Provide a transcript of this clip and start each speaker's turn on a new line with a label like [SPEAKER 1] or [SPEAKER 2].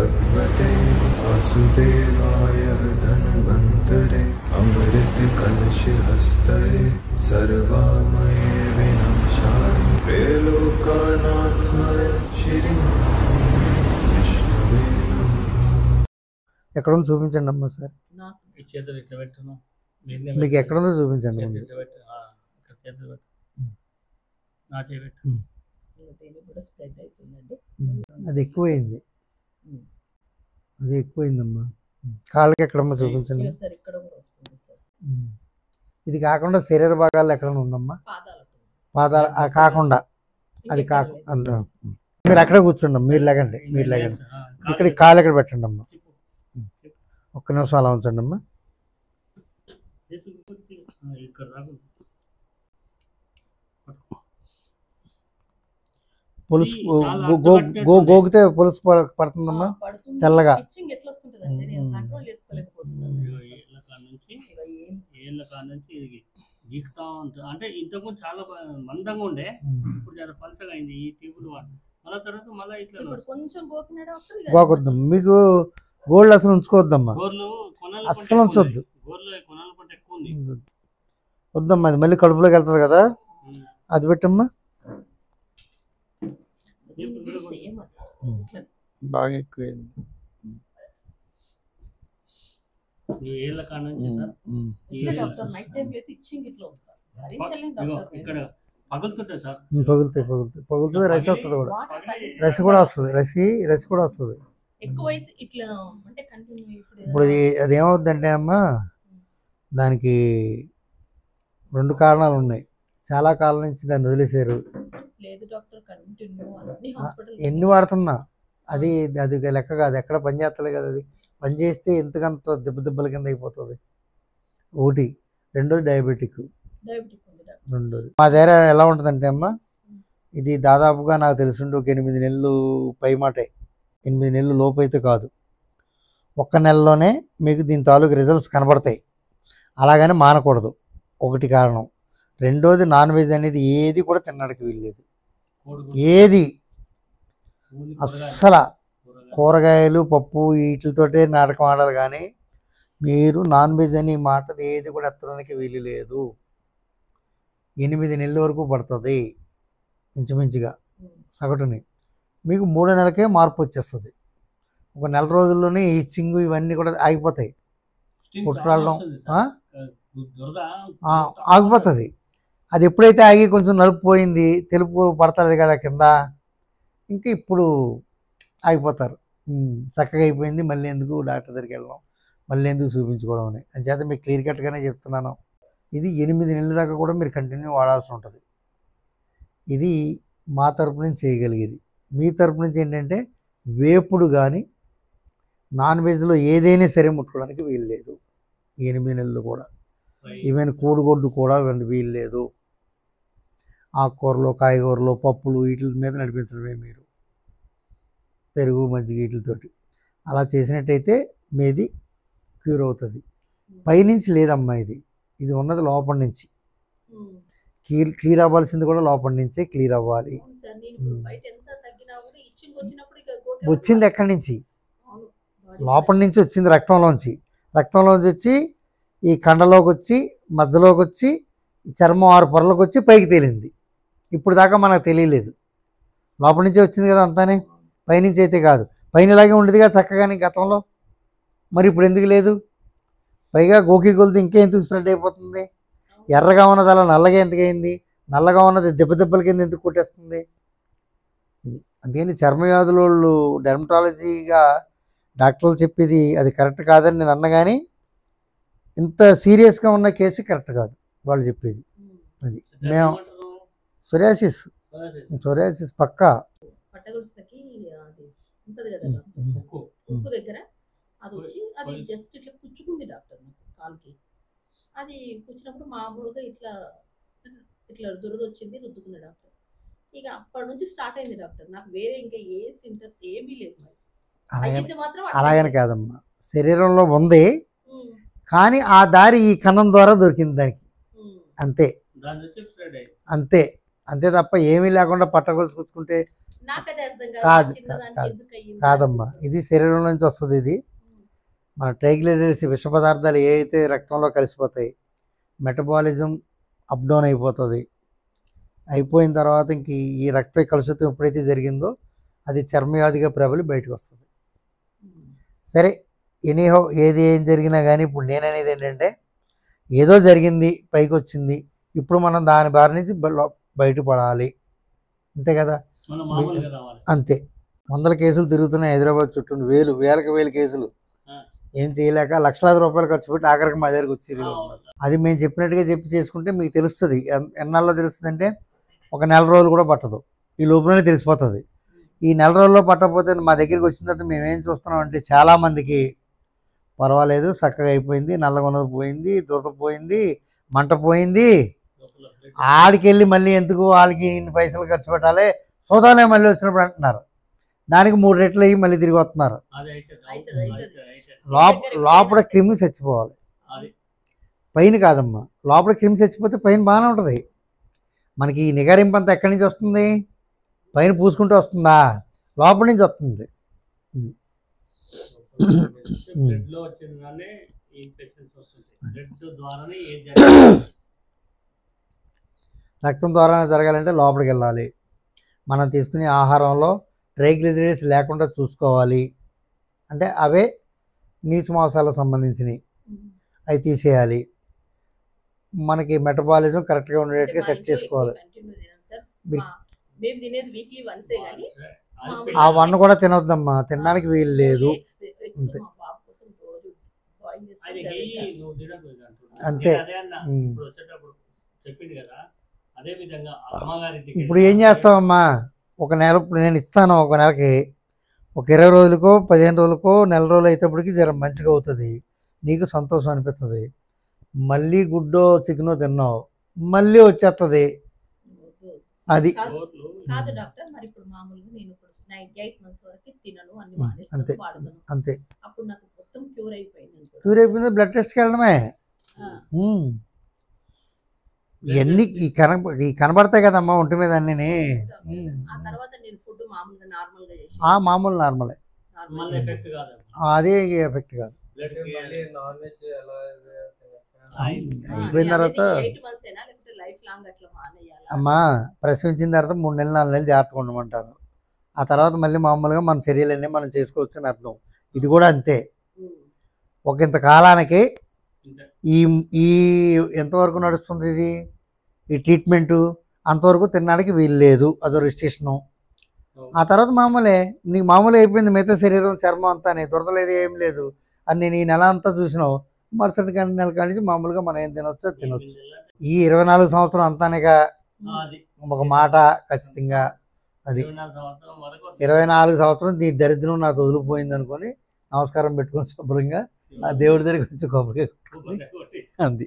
[SPEAKER 1] भगवते वासुदेवाय धन्वन्तरे अमृत कलश हस्ते सर्वामय विनाशाय त्रैलोक्यनाथाय श्री विष्णवे नमः।
[SPEAKER 2] ఎక్కడుందో చూపించండి అమ్మా సార్. మీకు ఎక్కడుందో చూపించండి. అది ఎక్కువైంది, అది ఎక్కువైందమ్మా. కాళ్ళకి ఎక్కడమ్మా చూపించండి. ఇది కాకుండా శరీర భాగాల్లో ఎక్కడన్నా ఉందమ్మా? పాదాలు కాకుండా, అది కాకుండా మీరు అక్కడే కూర్చోండి. మీరు లేకండి, మీరు లేకండి. ఇక్కడ కాళ్ళు ఎక్కడ పెట్టండి అమ్మా. ఒక్క నిమిషం అలా ఉంచండి అమ్మా. పులుసు గోగితే పులుసు పడుతుందమ్మా తెల్లగా.
[SPEAKER 3] అంటే ఇంతకుముందు చాలా మందంగా ఉండే, ఇప్పుడు చాలా పలచగా అయింది. ఈ ట్యూబులు మళ్ళీ తర్వాత మళ్ళీ ఇట్లా
[SPEAKER 2] గోకొద్దాం. మీకు గోల్డ్ అసలు ఉంచుకోవద్దమ్మా, అస్సలు ఉంచొద్దు. వద్దమ్మా, అది మళ్ళీ కడుపులోకి వెళ్తుంది కదా, అది పెట్టమ్మా. బాగా ఎక్కువైంది. పగులుతాయి, పగులుతుంది. రసి వస్తుంది కూడా, రసి కూడా వస్తుంది, రసి కూడా వస్తుంది. ఇప్పుడు అది ఏమవుద్దంటే అమ్మా, దానికి రెండు కారణాలు ఉన్నాయి. చాలా కాలం నుంచి దాన్ని వదిలేశారు. ఎన్ని వాడుతున్నా అది అది లెక్క కాదు, ఎక్కడ పని చేస్తలే కదా. అది పని చేస్తే ఎంతకంత దెబ్బల కింద అయిపోతుంది. ఒకటి. రెండోది డయాబెటిక్. రెండోది మా దగ్గర ఎలా ఉంటుందంటే అమ్మా, ఇది దాదాపుగా నాకు తెలిసిండి ఒక 8 నెలలు పై మాటే, 8 నెలలు లోపు అయితే కాదు. ఒక్క నెలలోనే మీకు దీని తాలూకు రిజల్ట్స్ కనబడతాయి. అలాగని మానకూడదు, ఒకటి కారణం. రెండోది నాన్ వెజ్ అనేది ఏది కూడా తినడానికి వీల్లేదు. ఏది అస్సలు కూరగాయలు పప్పు వీటితోటే నాటకం ఆడాలి, కానీ మీరు నాన్ వెజ్ అని మాట ఏది కూడా ఎత్తడానికి వీలు లేదు. 8 నెలల వరకు పడుతుంది ఇంచుమించుగా సగటుని. మీకు 3వ నెలకే మార్పు వచ్చేస్తుంది. ఒక నెల రోజుల్లోనే ఈచింగ్ ఇవన్నీ కూడా ఆగిపోతాయి. కుట్రాడడం ఆగిపోతుంది. అది ఎప్పుడైతే ఆగి కొంచెం నలుపు పోయింది, తెలుపు పడుతుంది కదా కింద, ఇంకా ఇప్పుడు ఆగిపోతారు. చక్కగా అయిపోయింది, మళ్ళీ ఎందుకు డాక్టర్ దగ్గరికి వెళ్ళడం, మళ్ళీ ఎందుకు చూపించుకోవడం అని. అంచేత మీకు క్లియర్ కట్గానే చెప్తున్నాను. ఇది 8 నెలల దాకా కూడా మీరు కంటిన్యూ వాడాల్సి ఉంటుంది. ఇది మా తరపు నుంచి చేయగలిగేది. మీ తరపు నుంచి ఏంటంటే వేపుడు కానీ నాన్ వెజ్లో ఏదైనా సరే ముట్టుకోవడానికి వీలు లేదు. 8 నెలలు కూడా ఈవెన్ కోడిగొడ్డు కూడా వీలు లేదు. ఆకుకూరలు, కాయగూరలు, పప్పులు వీటి మీద నడిపించడమే మీరు, పెరుగు మజ్జిగ వీటితోటి. అలా చేసినట్టయితే మీది క్యూర్ అవుతుంది. పైనుంచి లేదమ్మా, ఇది ఉన్నది లోపల నుంచి. క్లియర్ అవ్వాల్సింది కూడా లోపల నుంచే క్లియర్ అవ్వాలి. వచ్చింది ఎక్కడి నుంచి? లోపల నుంచి వచ్చింది, రక్తంలోంచి. రక్తంలోంచి వచ్చి ఈ కండలోకి వచ్చి మధ్యలోకి వచ్చి చర్మం 6 పొరలకు వచ్చి పైకి తేలింది. ఇప్పుడు దాకా మనకు తెలియలేదు. లోపల నుంచే వచ్చింది కదా అంతానే, పైనుంచి అయితే కాదు. పైన ఇలాగే ఉండేదిగా చక్కగానే గతంలో, మరి ఇప్పుడు ఎందుకు లేదు? పైగా గోకి కొలిది ఇంకెందుకు స్ప్రెడ్ అయిపోతుంది? ఎర్రగా ఉన్నది అలా నల్లగా ఎందుకైంది? నల్లగా ఉన్నది దెబ్బల కింద ఎందుకు కొట్టేస్తుంది? ఇది అందుకని చర్మవ్యాధుల వాళ్ళు డెర్మటాలజీగా డాక్టర్లు చెప్పేది అది కరెక్ట్ కాదని నేను అన్న, కానీ ఇంత సీరియస్గా ఉన్న కేసు కరెక్ట్ కాదు వాళ్ళు చెప్పేది. అది మేము సొరియాసిస్ పక్కా.
[SPEAKER 4] అది వచ్చి అది జస్ట్ ఇట్లా పుచ్చుకుంది డాక్టర్ కాలుకి. అది పుచ్చినప్పుడు మామూలుగా ఇట్లా ఇట్లా దురద వచ్చింది, రుద్దుకున్న డాక్టర్. ఇక అప్పటి నుంచి స్టార్ట్ అయింది డాక్టర్. నాకు వేరే ఇంకా ఏ సింటమ్స్ ఏమీ లేదు.
[SPEAKER 2] అలాగని కాదమ్మా, శరీరంలో ఉంది కానీ ఆ దారి ఈ కన్నం ద్వారా దొరికింది దానికి, అంతే అంతే అంతే తప్ప ఏమీ లేకుండా పట్టగొలుసు కూర్చుకుంటే
[SPEAKER 4] నాకదే అర్థం కాదు.
[SPEAKER 2] కాదు,
[SPEAKER 4] చిన్నదానికి
[SPEAKER 2] కాదు,
[SPEAKER 4] ఎందుకు అయ్యింది
[SPEAKER 2] కాదమ్మా,
[SPEAKER 4] అనిపిస్తుంది.
[SPEAKER 2] ఇది శరీరం నుంచి వస్తుంది. ఇది మన ట్రైగ్లిజరైడ్స్ విష పదార్థాలు ఏ అయితే రక్తంలో కలిసిపోతాయి, మెటబాలిజం అప్ డౌన్ అయిపోతుంది. అయిపోయిన తర్వాత ఇంక ఈ రక్త కలుషితం ఎప్పుడైతే జరిగిందో అది చర్మవ్యాధిగా ప్రబలి బయటకు వస్తుంది. సరే, ఎనీహో ఏది ఏం జరిగినా కానీ ఇప్పుడు నేననేది ఏంటంటే ఏదో జరిగింది, పైకి వచ్చింది, ఇప్పుడు మనం దాని బారి నుంచి బయటపడాలి, అంతే కదా.
[SPEAKER 3] మనం మామూలుగా రావాలి.
[SPEAKER 2] అంతే. 100 కేసులు తిరుగుతున్నాయి హైదరాబాద్ చుట్టూ, వేల కేసులు. ఏం చేయలేక లక్షలాది రూపాయలు ఖర్చు పెట్టి ఆఖరికి మా దగ్గరకు వచ్చి అది మేము చెప్పినట్టుగా చేసుకుంటే మీకు తెలుస్తుంది. ఎన్నాళ్ళలో తెలుస్తుంది అంటే ఒక నెల రోజులు కూడా పట్టదు, ఈ లోపలనే తెలిసిపోతుంది. ఈ నెల రోజుల్లో పట్టకపోతే మా దగ్గరికి వచ్చిన తర్వాత మేమేం చూస్తున్నాం అంటే చాలామందికి పర్వాలేదు, చక్కగా అయిపోయింది, నల్లగొన్నది పోయింది, దురద పోయింది, మంట పోయింది, ఆడికి వెళ్ళి మళ్ళీ ఎందుకు వాళ్ళకి ఇన్ని పైసలు ఖర్చు పెట్టాలి, సోదాలే మళ్ళీ వచ్చినప్పుడు అంటున్నారు. దానికి 3 రెట్లు అయ్యి మళ్ళీ తిరిగి వస్తున్నారు. లోపల క్రిమి చచ్చిపోవాలి, పైన కాదమ్మా. లోపల క్రిమి చచ్చిపోతే పైన బాగానే ఉంటుంది. మనకి ఈ నిగారింపు అంతా ఎక్కడి నుంచి వస్తుంది? పైన పూసుకుంటూ వస్తుందా? లోపల నుంచి వస్తుంది. రక్తం ద్వారానే జరగాలంటే లోపలికి వెళ్ళాలి. మనం తీసుకునే ఆహారంలో ట్రైగ్లిజరైడ్స్ లేకుండా చూసుకోవాలి. అంటే అవే నీచు మాంసాలకు సంబంధించినవి, అవి తీసేయాలి. మనకి మెటబాలిజం కరెక్ట్గా ఉండేట్టుగా సెట్ చేసుకోవాలి. ఆ 1 కూడా తినొద్దమ్మా, తినడానికి వీలు లేదు. అంతే. ఇప్పుడు ఏం చేస్తామమ్మా, ఒక నెల ఇప్పుడు నేను ఇస్తాను, ఒక నెలకి ఒక 20 రోజులకో 15 రోజులకో నెల రోజులు అయితేప్పటికి జర మంచిగా అవుతుంది, నీకు సంతోషం అనిపిస్తుంది. మళ్ళీ గుడ్డో చికెనో తిన్నావు, మళ్ళీ వచ్చేస్తుంది. అది అంతే అంతే. క్యూర్ అయిపోయింది, బ్లడ్ టెస్ట్కి వెళ్ళడమే. ఇవన్నీ కనబడతాయి కదమ్మా ఒంటి మీద అన్నీ. మామూలు నార్మలే, అదే ఎఫెక్ట్ కాదు. అయిపోయిన తర్వాత అమ్మా ప్రసవించిన తర్వాత 3 నెలలు 4 నెలలు జాగ్రత్తగా ఉండమంటారు. ఆ తర్వాత మళ్ళీ మామూలుగా మన చర్యలన్నీ మనం చేసుకోవచ్చు అని అర్థం. ఇది కూడా అంతే. ఒక ఇంత కాలానికి ఈ ఎంతవరకు నడుస్తుంది ఇది, ఈ ట్రీట్మెంటు అంతవరకు తినడానికి వీలు లేదు, అదో రిస్ట్రిక్షను. ఆ తర్వాత మామూలే, నీకు మామూలు అయిపోయింది. మిగతా శరీరం చర్మం అంతా దురదలేదు, ఏం లేదు అని నేను ఈ నెల అంతా చూసినావు. మరుసటి నెల కాడి నుంచి మామూలుగా మనం ఏం తినొచ్చో తినొచ్చు. ఈ 24 సంవత్సరం అంతానేగా ఒక మాట ఖచ్చితంగా. అది 24 సంవత్సరం నీ దరిద్రం నాకు వదిలిపోయింది అనుకొని నమస్కారం పెట్టుకొని శుభ్రంగా ఆ దేవుడి దగ్గరికి వచ్చి కొబ్బరికాయ కొట్టుకొని అంది.